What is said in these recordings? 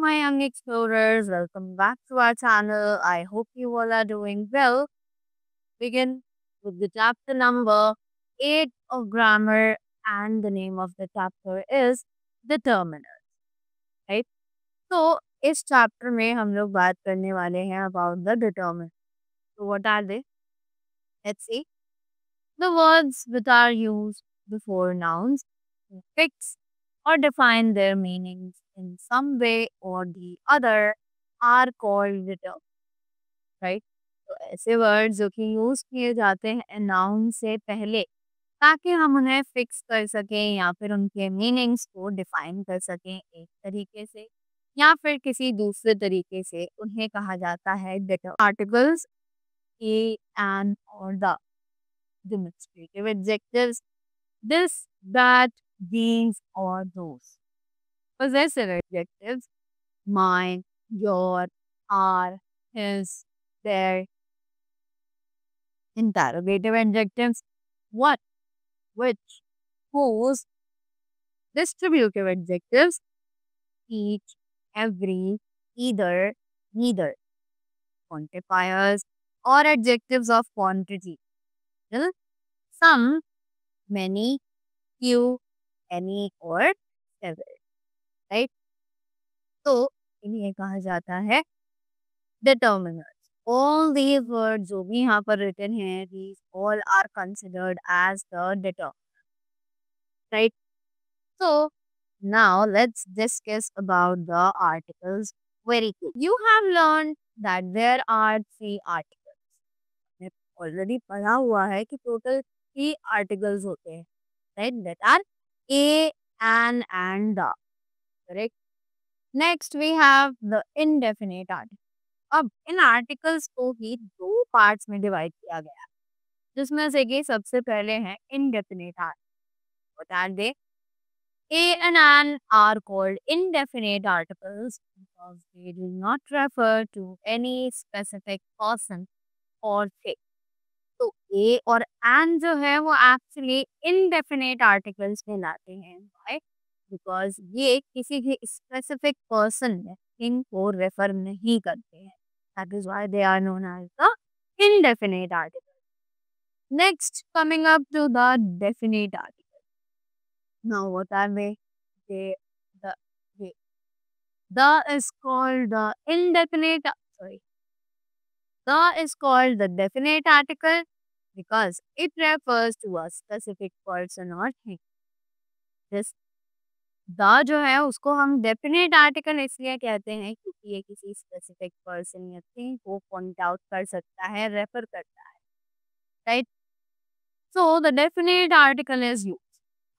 my young explorers, welcome back to our channel. I hope you all are doing well. Begin with the chapter number 8 of grammar, and the name of the chapter is determiners, right? So, इस chapter में हम लोग बात करने वाले हैं about the determiners. So, what are they? Let's see. The words that are used before nouns to fix or define their meanings in some way or the other are called determinants, right? तो ऐसे words जो कि use किए जाते हैं noun से पहले ताकि हम उन्हें फिक्स कर सकें या फिर उनके मीनिंग्स को डिफाइन कर सकें एक तरीके से या फिर किसी दूसरे तरीके से उन्हें कहा जाता है determinant. आर्टिकल्स ए एंड और the demonstrative adjectives this, that, these, or those. Possessive adjectives mine, your, our, his, their. Interrogative adjectives what, which, whose. Distributive adjectives each, every, either, neither. Quantifiers or adjectives of quantity. Some, many, few, any or several, right? तो इन्हें कहा जाता है determinants. All these words जो भी यहाँ पर written हैं, these all are considered as the determinants, right? So now let's discuss about the articles very quick. You have learned that there are 3 articles. आपने already पढ़ा हुआ है कि total 3 articles होते हैं, right? That are a, an and the, correct? Next we have the indefinite article. अब इन articles को ही 2 parts में डिवाइड किया गया है, जिसमें से कि सबसे पहले हैं indefinite articles. What are they? A and an are called indefinite articles because they do not refer to any specific person or thing. तो A और an जो है वो एक्चुअली indefinite articles कहलाते हैं. Why? Because ये किसी भी specific person या thing को refer नहीं करते हैं. That is why they are known as the indefinite articles. Next, coming up to the definite articles. Now, what are they? They, they. The is called the indefinite, sorry. The is called the definite article because it refers to a specific person or thing. This the जो है उसको हम definite article इसलिए कहते हैं क्योंकि ये किसी स्पेसिफिक पर्सन या थिंग को पॉइंट आउट कर सकता है, रेफर करता है, right? So the definite article is use.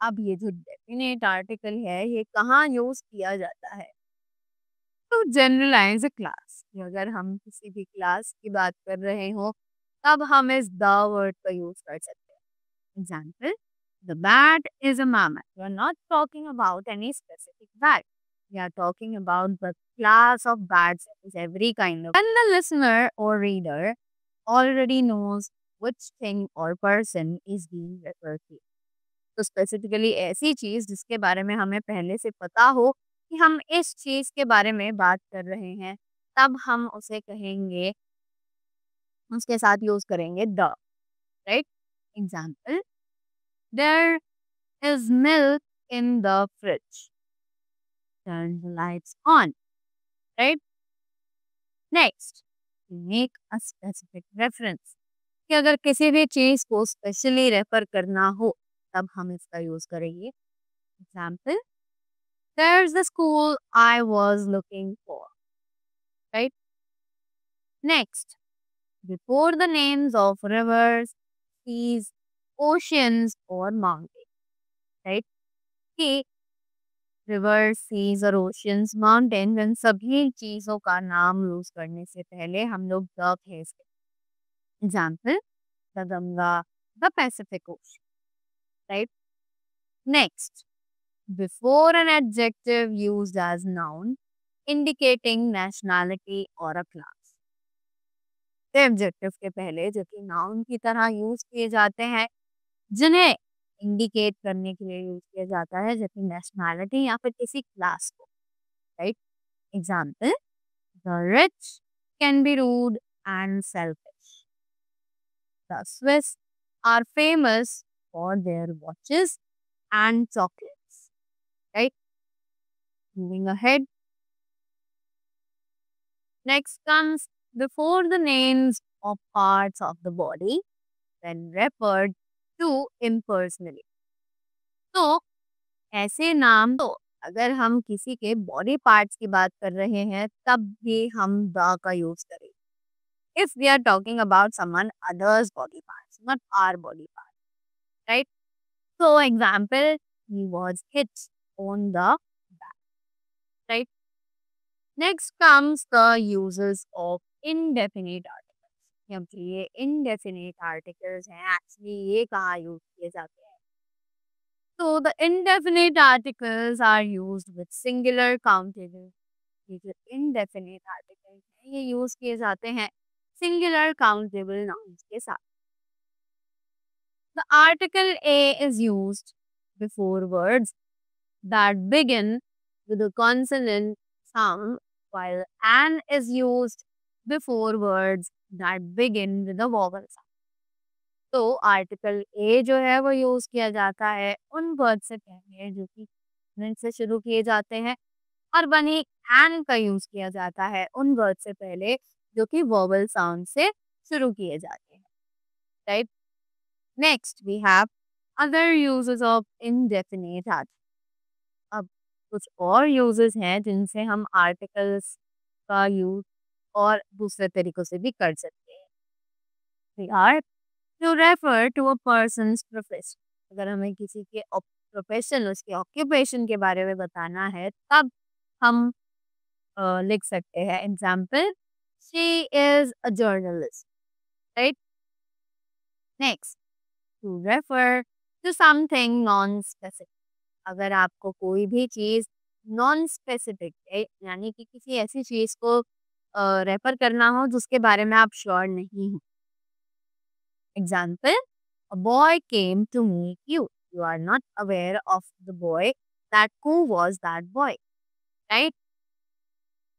अब ये जो डेफिनेट आर्टिकल है ये कहाँ यूज किया जाता है? तो जनरलाइज अ क्लास. अगर हम किसी भी क्लास की बात कर रहे हो तब हम इस द वर्ड का यूज कर सकते हैं. Example, the bat is a mammoth. We are not talking about any specific bat. We are talking about the class of bats that is every kind of. And the listener or reader already knows which thing or person is being referred to. तो specifically ऐसी चीज जिसके बारे में हमें पहले से पता हो कि हम इस चीज के बारे में बात कर रहे हैं, तब हम उसे कहेंगे, उसके साथ यूज करेंगे the, right? Example, there is milk in the fridge. Turn the lights on, right? Next, make a specific reference. कि अगर किसी भी चीज को स्पेशली रेफर करना हो तब हम इसका यूज करेंगे. Example, there's the school I was looking for, right? Next, before the names of rivers, seas, oceans or mountains, right? कि रिवर, सीज और ओशियंस, माउंटेन, इन सभी चीजों का नाम यूज करने से पहले हम लोग द भेजते हैं. Example, the Ganga, the Pacific Ocean, right? Next, before an adjective used as noun indicating nationality और अ क्लास. एडजेक्टिव के पहले जो कि नाउन की तरह यूज किए जाते हैं, जिन्हें इंडिकेट करने के लिए यूज किया जाता है, जैसे नेशनैलिटी या फिर किसी क्लास को, right? Example, the rich can be rude and selfish, the Swiss are famous for their watches and chocolates, right? Moving ahead. Next comes before the names of parts of the body when referred to impersonally. तो ऐसे नाम तो अगर हम किसी के body parts की बात कर रहे हैं तब भी हम द का यूज करेंगे. If we are talking about someone other's body parts, not our body parts, right? So example, he was hit on the back, right? Next comes the uses of indefinite articles. क्योंकि ये indefinite articles हैं, actually ये कहाँ use किए जाते हैं? So the indefinite articles are used with singular countable. ये जो indefinite articles हैं, ये use किए जाते हैं singular countable nouns के साथ. The article A is used before words that begin with a consonant sound, while an is used before words that begin with a vowel sound. तो article a जो है वो use किया जाता है उन वर्ड से पहले जो कि consonant से शुरू किए जाते हैं, और वहीं एन का यूज किया जाता है उन वर्ड से पहले जो कि वोवल साउंड से शुरू किए जाते हैं, right. Next we have other uses of indefinite article. अब कुछ और यूजेस हैं जिनसे हम आर्टिकल्स का यूज और दूसरे तरीकों से भी कर सकते हैं. We are to refer to a person's profession. अगर हमें किसी के प्रोफेशन, उसके ऑक्यूपेशन के बारे में बताना है तब हम लिख सकते हैं example, she is a journalist, right. Next, to refer to something non specific. अगर आपको कोई भी चीज नॉन स्पेसिफिक है, यानी कि किसी ऐसी चीज को रेफर करना हो जिसके बारे में आप श्योर नहीं हो. Example, a boy came to meet you. You are not aware of the boy, that who was that boy, right.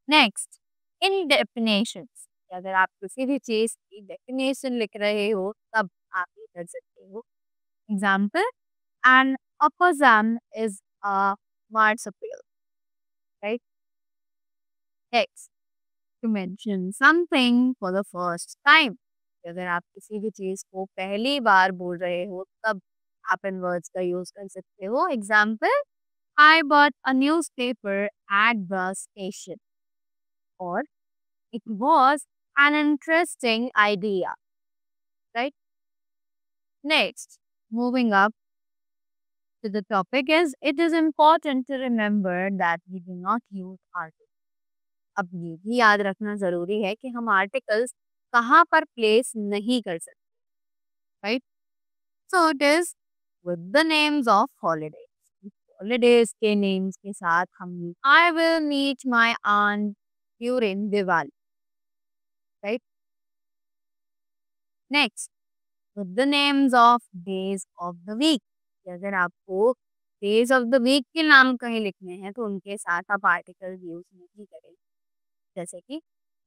Next, in definitions. अगर आप किसी भी चीज की डेफिनेशन लिख रहे हो तब आप ये कर सकते हो. Example, an opossum is a marsupial, right? Next, to mention something for the first time. अगर आप किसी भी चीज को पहली बार बोल रहे हो तब आप इन वर्ड्स का यूज कर सकते हो. Example, I bought a newspaper at bus station, or it was an interesting idea, right? Next, moving up to the topic is, it is important to remember that we do not use articles. अब ये भी याद रखना जरूरी है कि हम articles कहाँ पर प्लेस नहीं कर सकते, right. So it is with the names of holidays. Holidays के नेम्स के साथ हम I will meet my aunt during Diwali, right. Next, with the names of days of the week. अगर आपको डेज ऑफ द वीक के नाम कहीं लिखने हैं तो उनके साथ आप आर्टिकल यूज नहीं करें. जैसे कि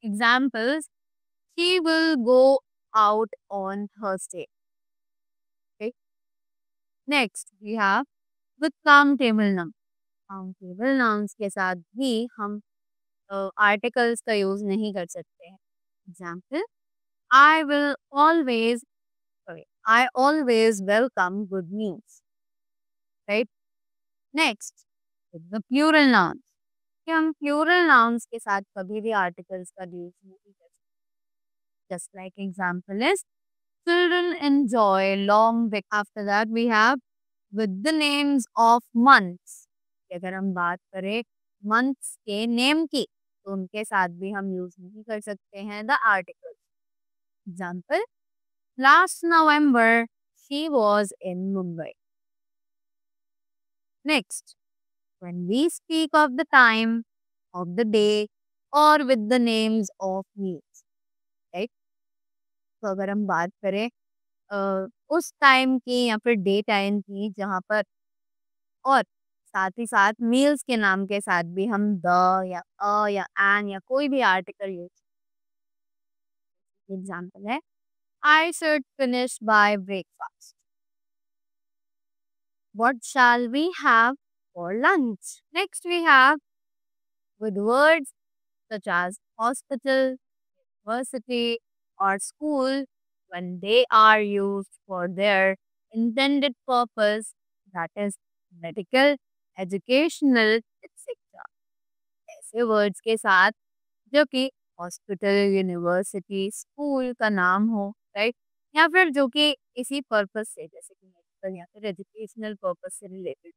examples, she will go out on Thursday. Next we have with countable noun. Countable nouns के साथ भी हम आर्टिकल्स का यूज नहीं कर सकते हैं. Example, I will always, I always welcome good news, right? Next, with the plural nouns. कि हम plural nouns के साथ कभी भी articles का use नहीं कर सकते. Just like example is, children enjoy long week. After that we have with the names of months. कि अगर हम बात करें months के name की तो उनके साथ भी हम use नहीं कर सकते हैं the articles. Example, last November, she was in Mumbai. Next, when we speak of the time of the day or with the names of meals, right? तो अगर हम बात करें उस टाइम की या फिर डे टाइम की जहाँ पर और साथ ही साथ मील्स के नाम के साथ भी हम द या अ या एन या कोई भी आर्टिकल यूज। एग्जाम्पल है, I should finish by breakfast. What shall we have for lunch? Next, we have with words such as hospital, university, or school when they are used for their intended purpose, that is medical, educational, etc. ऐसे words के साथ जो कि hospital, university, school का नाम हो, right, या फिर जो कि इसी पर्पस से जैसे कि मेडिकल या फिर एजुकेशनल पर्पस से related,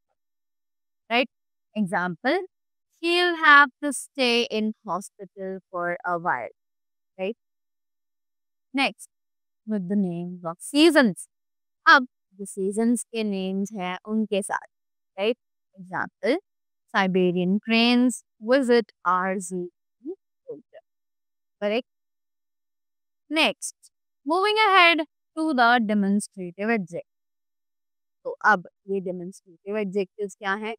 right? Example, he'll have to stay in hospital for a while, right? Next, with the names of seasons. अब the seasons के names हैं उनके साथ, right? Example, Siberian cranes visit our zoo in winter, correct? Next, moving ahead to the demonstrative adjective. तो अब ये demonstrative adjectives क्या हैं?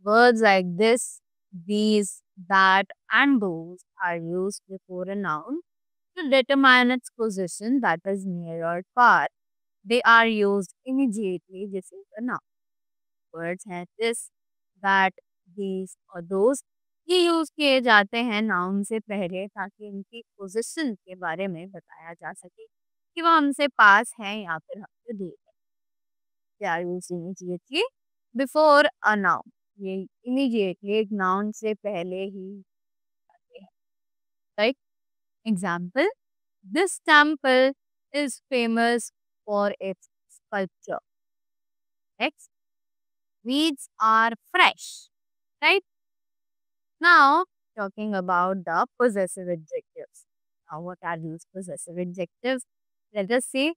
Words like this, these, that, and those are used before a noun to determine its position, that is near or far. They are used immediately. This is a noun. Words हैं this, that, these और those. ये use किए जाते हैं noun से पहले ताकि इनकी पोजीशन के बारे में बताया जा सके कि वह हमसे पास है या फिर हमसे दूर है। They are used immediately before a noun. ये immediately एक noun से पहले ही आते हैं, right? Example, this temple is famous for its sculpture. Next, weeds are fresh, right? Now, talking about the possessive adjectives. Now, what are these possessive adjectives? Let us see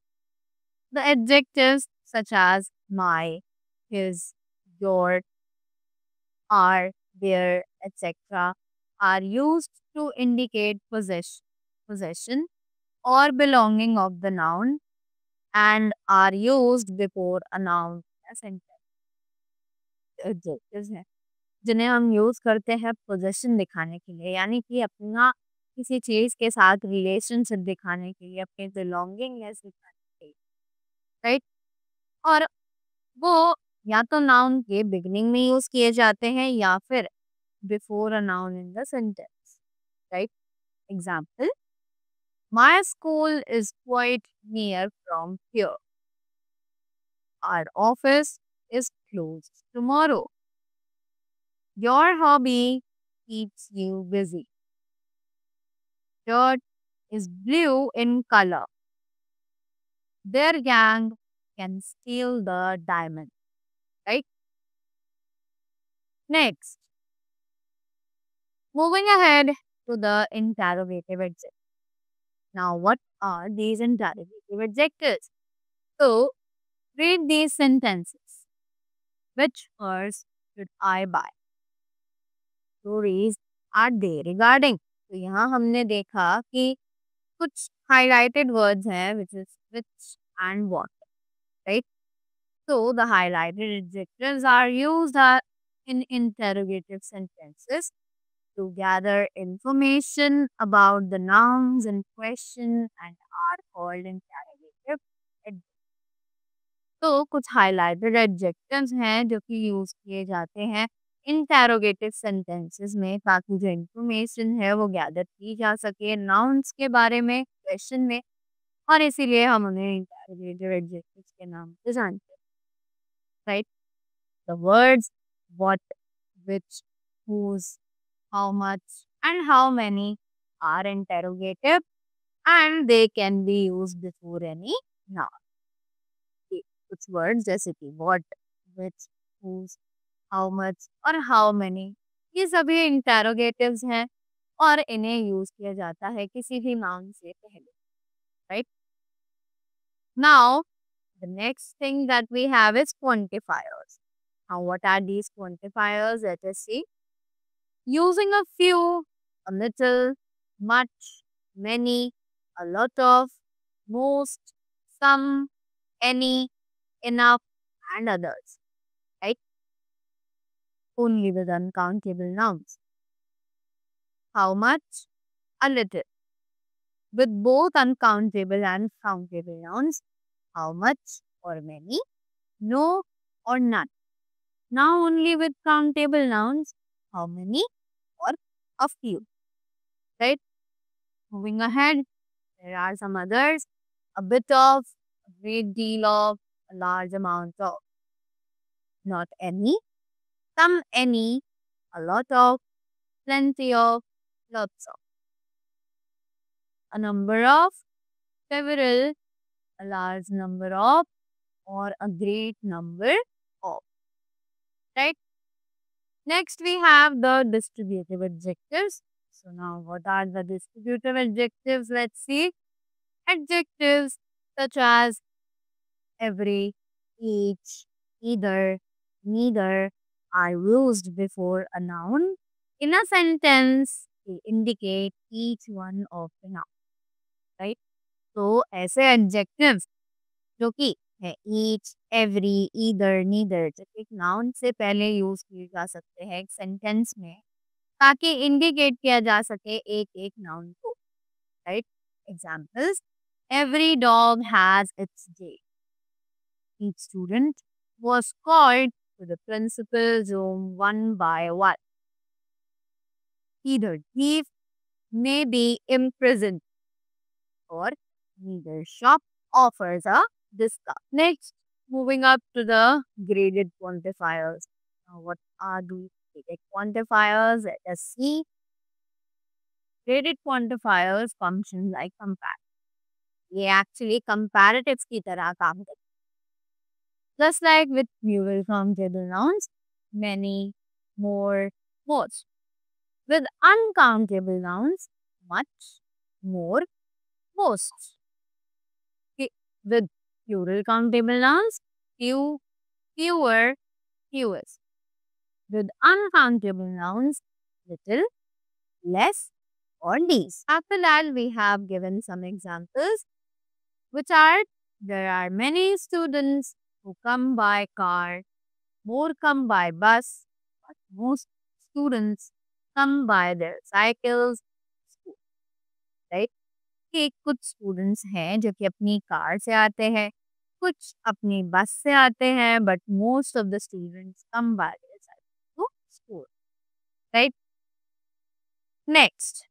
the adjectives such as my, his, your, are, their, etc. are used to indicate possession or belonging of the noun and are used before a noun या sentence. Adjectives हैं जिन्हें हम use करते हैं possession दिखाने के लिए, यानी कि अपना किसी चीज के साथ रिलेशनशिप दिखाने के लिए, अपने बिलोंगिंगनेस दिखाने के लिए, राइट? और वो या तो नाउन के बिगिनिंग में यूज किए जाते हैं या फिर before a noun in the sentence, right? Example, my school is quite near from here. Our office is closed tomorrow. Your hobby keeps you busy. Shirt is blue in color. Their gang can steal the diamond, right? Next, moving ahead to the interrogative adjectives. Now, what are these interrogative adjectives? So, read these sentences. Which horse should I buy? Stories are they regarding? तो यहाँ हमने देखा कि कुछ highlighted words हैं which and what, right? So the highlighted adjectives are used in interrogative sentences to gather information about the nouns in question and are called interrogative adjectives. तो कुछ highlighted adjectives हैं जो कि यूज किए जाते हैं interrogative sentences में ताकि जो इंफॉर्मेशन है वो गैदर की जा सके नाउन्स के बारे में क्वेश्चन में, और इसीलिए हम उन्हें इंटेरोगेटिव एडजेक्टिव्स के नाम से जानते हैं, right? The words what, which, whose, how much and how many are interrogative and they can be used before any noun. कुछ वर्ड्स जैसे कि what, which, whose, how much और हाउ मेनी, ये सभी इंटेरोगेटिव्स हैं और इन्हें यूज किया जाता है किसी भी नाउन से पहले, right? Now the next thing that we have is quantifiers. Now what are these quantifiers? Let us see. Using a few, a little, much, many, a lot of, most, some, any, enough and others, right? only with uncountable nouns. How much? A little. With both uncountable and countable nouns. How much or many? No or none. Now only with countable nouns. How many or a few. Right? Moving ahead, there are some others. A bit of, a great deal of, a large amount of. Not any, some any, a lot of, plenty of, lots of. A number of, several, a large number of, or a great number of. Right? Next, we have the distributive adjectives. So, now what are the distributive adjectives? Let's see. Adjectives such as every, each, either, neither are used before a noun. In a sentence, they indicate each one of the noun. Right? तो ऐसे adjectives जो कि है each, every, either, neither जो एक noun से पहले use किए जा सकते हैं एक सेंटेंस में ताकि इंडिकेट किया जा सके एक एक नाउन को. Right? Examples. Every dog has its day. Each student was called to the principal's room one by one. Either thief may be imprisoned or neither shop offers a discount. Next, moving up to the graded quantifiers. Now, what are the graded quantifiers? Let us see. Graded quantifiers function like comparative. ये actually comparatives की तरह काम करते हैं. Just like with plural countable nouns, many, more, most. With uncountable nouns, much, more, most. Okay. With plural countable nouns, few, fewer, fewest. With uncountable nouns, little, less, or least. After that, we have given some examples, which are there are many students who come by car, more come by bus, but most students come by their cycles. Right? कि कुछ students हैं जो कि अपनी car से आते हैं, कुछ अपनी बस से आते हैं, but most of the students come by their cycle to school. Right? Next,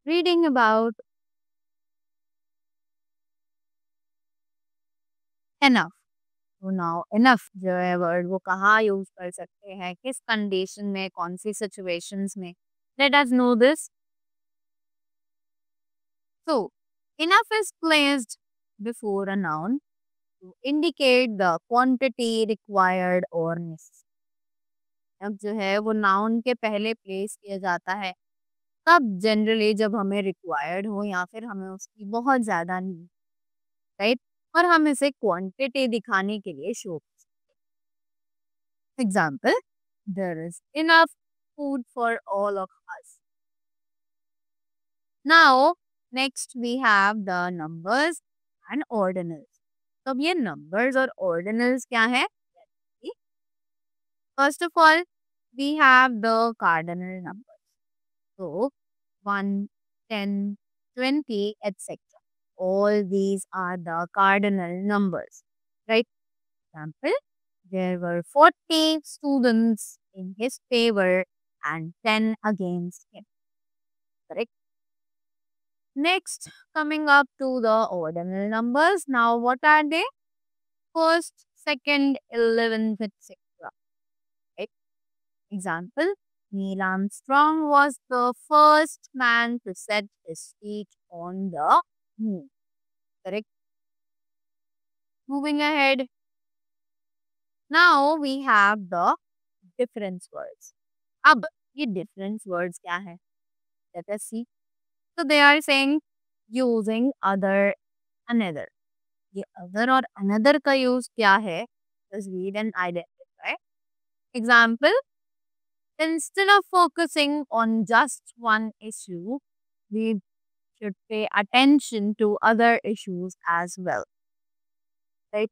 reading about enough. तो नाउ एनफ जो है वर्ड वो कहाँ यूज कर सकते हैं, किस कंडीशन में, कौन सी सिचुएशंस में. Let us know this. So, enough is placed before a noun to indicate the quantity required or necessary. अब जो है वो नाउन के पहले प्लेस किया जाता है तब जनरली जब हमें रिक्वायर्ड हो या फिर हमें उसकी बहुत ज्यादा नीड. राइट? और हम इसे क्वांटिटी दिखाने के लिए शो कर सकते हैं. Example. There is enough food for all of us. Now next we have the numbers and ordinals. तो अब ये नंबर्स और ऑर्डिनल्स क्या है? First of all we have the cardinal numbers. So 1, 10, 20, etc. All these are the cardinal numbers. Right? Example, there were 40 students in his favor and 10 against him. Correct? Next, coming up to the ordinal numbers. Now, what are they? First, second, 11th, etc. Right? Example, Neil Armstrong was the first man to set his feet on the moon. Correct? Moving ahead. Now we have the difference words. अब ये difference words क्या है? Let us see. So they are saying using other, another. ये other और another का use क्या है? Just read and identify. Example. Instead of focusing on just one issue, we should pay attention to other issues as well. Right?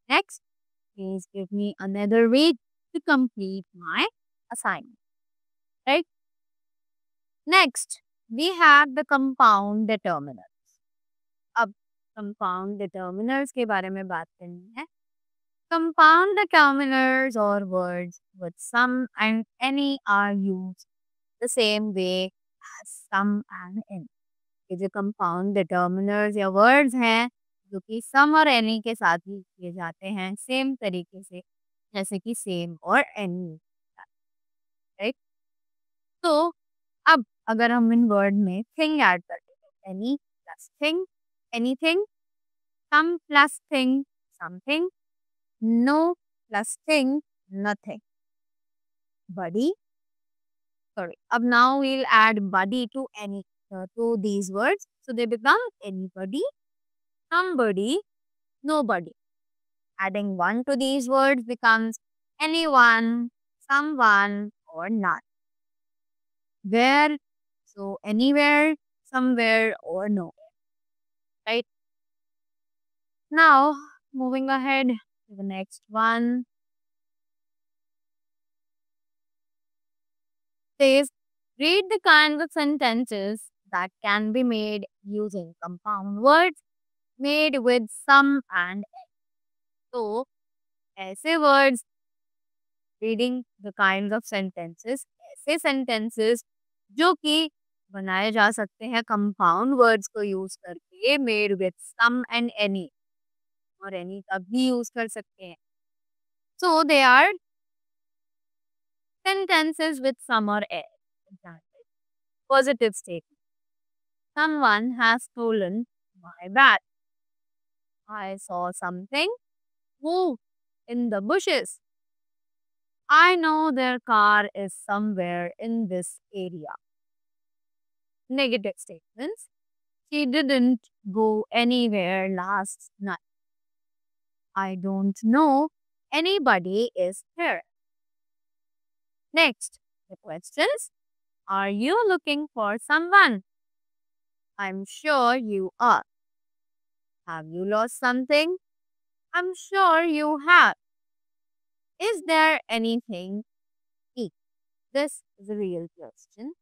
Next, please give me another week to complete my assignment, right? Next, we have the compound determinants. अब compound determinants के बारे में बात करनी है. Compound determiners or words with some and any are used the same way as some and any. ये जो compound determiners या words हैं जो कि some और any के साथ यूज किए जाते हैं सेम तरीके से जैसे कि same और any, राइट? तो अब अगर हम इन वर्ड में थिंग ऐड करते हैं, any plus thing anything, some plus thing something, no plus thing nothing, buddy, sorry, अब now we'll add body to any to these words, so they become anybody, somebody, nobody. Adding one to these words becomes anyone, someone, or none. Where, so anywhere, somewhere, or nowhere, right? Now, moving ahead to the next one. Says, read the kinds of sentences that can be made using compound words made with some and any. तो ऐसे words, reading the kinds of sentences, ऐसे sentences जो कि बनाए जा सकते हैं compound words को use करके made with some and any, और any का भी use कर सकते हैं. So they are sentences with some or any. Example, positive statement. Someone has stolen my bag. I saw something move in the bushes. I know their car is somewhere in this area. Negative statements. She didn't go anywhere last night. I don't know anybody is here. Next, the questions. Are you looking for someone? I'm sure you are. Have you lost something? I'm sure you have. Is there anything to eat? This is a real question.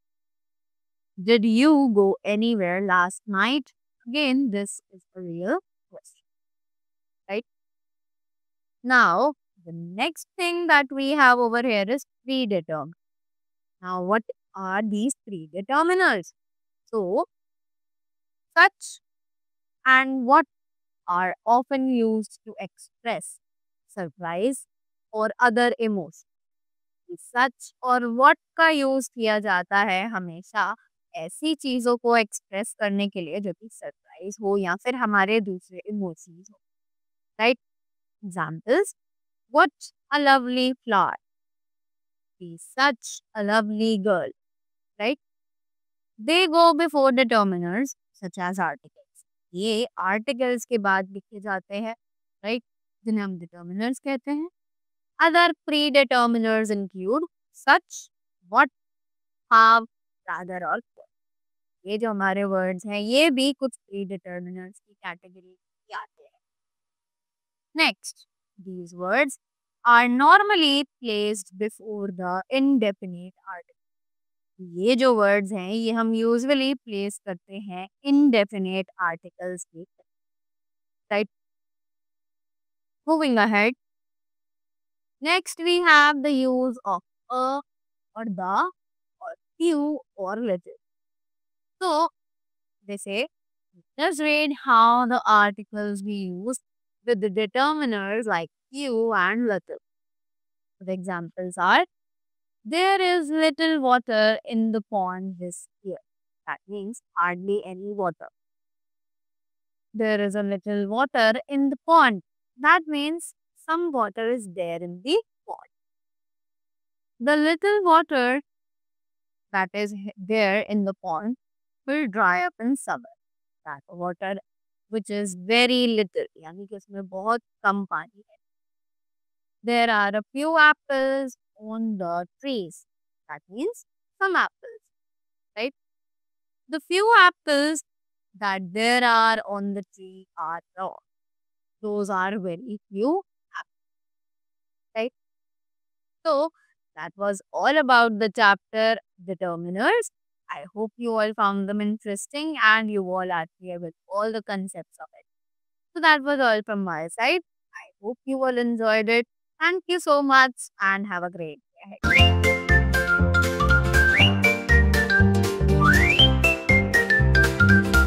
Did you go anywhere last night? Again, this is a real question, right? Now, the next thing that we have over here is predetermined. Now, what are these predeterminers? So, such and what are often used to express surprise or other emotion. सच और what का use किया जाता है हमेशा ऐसी चीजों को express करने के लिए जो कि सरप्राइज हो या फिर हमारे दूसरे इमोशंस हो, right? Examples, what a lovely flower, be such a lovely girl, right? They go before determiners such as articles, ये आर्टिकल्स के बाद लिखे जाते हैं, राइट? जिन्हें हम डिटर्मिनर्स कहते हैं. Other predeterminers include such, what, have, rather और for. ये जो हमारे words हैं ये भी कुछ predeterminers की category में आते हैं. Next, these words are normally placed before the indefinite article. ये जो words हैं ये हम usually place करते हैं indefinite articles के, right? Moving ahead. Next, we have the use of a or the or few or little. So, they say, let's read how the articles we use with the determiners like few and little. The examples are, there is little water in the pond this year. That means hardly any water. There is a little water in the pond. That means some water is there in the pond. The little water that is there in the pond will dry up in summer. That water which is very little, यानी कि उसमें बहुत कम पानी है. There are a few apples on the trees. That means some apples, right? The few apples that there are on the tree are raw. Those are very few apples. So that was all about the chapter determiners. I hope you all found them interesting and you all are clear with all the concepts of it. So that was all from my side. I hope you all enjoyed it. Thank you so much and have a great day ahead.